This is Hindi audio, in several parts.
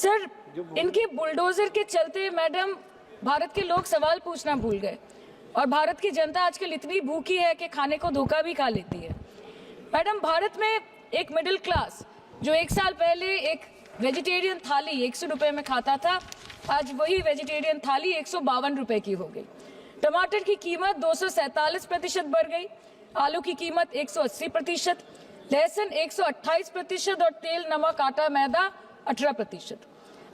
सर, इनके बुलडोजर के चलते मैडम भारत के लोग सवाल पूछना भूल गए और भारत की जनता आजकल इतनी भूखी है कि खाने को धोखा भी खा लेती है। मैडम, भारत में एक मिडिल क्लास जो 1 साल पहले एक वेजिटेरियन थाली 100 रुपए में खाता था, आज वही वेजिटेरियन थाली 152 रुपए की हो गई। टमाटर की कीमत 247% बढ़ गई, आलू की कीमत 180%, लहसुन 128% और तेल, नमक, आटा, मैदा 18%।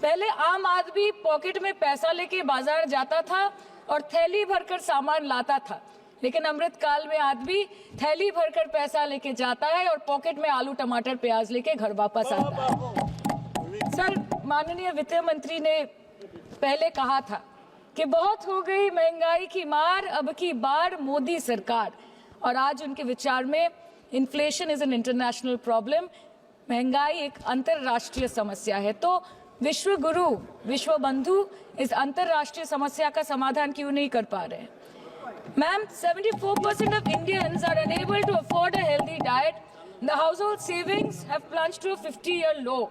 पहले आम आदमी पॉकेट में पैसा लेके बाजार जाता था और थैली भरकर सामान लाता था, लेकिन अमृतकाल में आदमी थैली भरकर पैसा लेके जाता है और पॉकेट में आलू, टमाटर, प्याज लेके घर वापस आता है। सर, माननीय वित्त मंत्री ने पहले कहा था कि बहुत हो गई महंगाई की मार, अब की बार मोदी सरकार, और आज उनके विचार में inflation is an international problem, महंगाई एक अंतरराष्ट्रीय समस्या है। तो विश्व गुरु, विश्व बंधु इस अंतरराष्ट्रीय समस्या का समाधान क्यों नहीं कर पा रहे हैं? Ma'am, 74% of Indians are unable to afford a healthy diet. The household savings have plunged to a 50-year low.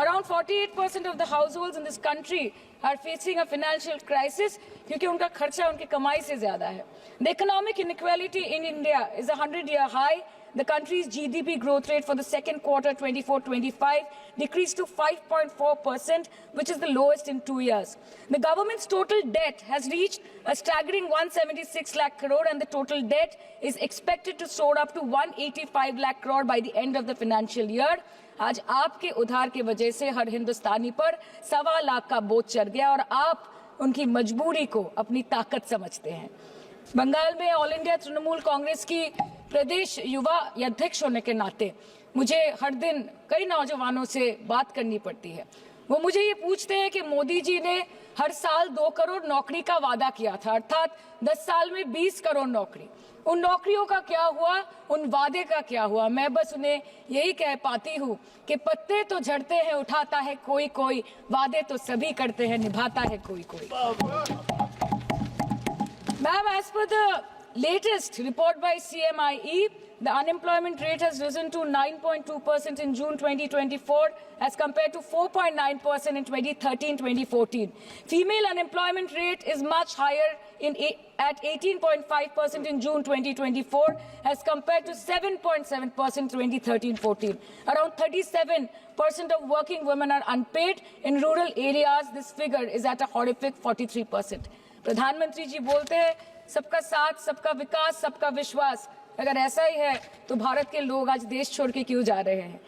Around 48% of the households in this country are facing a financial crisis क्योंकि उनका खर्चा उनकी कमाई से ज्यादा है। The economic inequality in India is a 100-year high. The country's GDP growth rate for the second quarter 24-25 decreased to 5.4%, which is the lowest in 2 years. The government's total debt has reached a staggering 176 lakh crore, and the total debt is expected to soar up to 185 lakh crore by the end of the financial year. आज आपके उधार की वजह से हर हिंदुस्तानी पर 1.25 लाख का बोझ चढ़ गया और आप उनकी मजबूरी को अपनी ताकत समझते हैं। बंगाल में ऑल इंडिया तृणमूल कांग्रेस की प्रदेश युवा अध्यक्ष होने के नाते मुझे हर दिन कई नौजवानों से बात करनी पड़ती है। वो मुझे ये पूछते हैं कि मोदी जी ने हर साल 2 करोड़ नौकरी का वादा किया था, अर्थात 10 साल में 20 करोड़ नौकरी। उन नौकरियों का क्या हुआ, उन वादे का क्या हुआ? मैं बस उन्हें यही कह पाती हूँ कि पत्ते तो झड़ते हैं, उठाता है कोई कोई, वादे तो सभी करते हैं, निभाता है कोई कोई। Ma'am, as per the latest report by CMIE, the unemployment rate has risen to 9.2% in June 2024 as compared to 4.9% in 2013-2014. Female unemployment rate is much higher at 18.5% in June 2024 as compared to 7.7% 2013-14. Around 37% of working women are unpaid. In rural areas, this figure is at a horrific 43%. प्रधानमंत्री जी बोलते हैं सबका साथ, सबका विकास, सबका विश्वास। अगर ऐसा ही है तो भारत के लोग आज देश छोड़ के क्यों जा रहे हैं?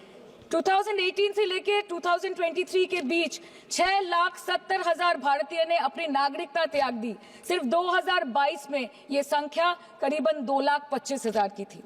2018 से लेके 2023 के बीच 6,70,000 भारतीय ने अपनी नागरिकता त्याग दी। सिर्फ 2022 में ये संख्या करीबन 2,25,000 की थी।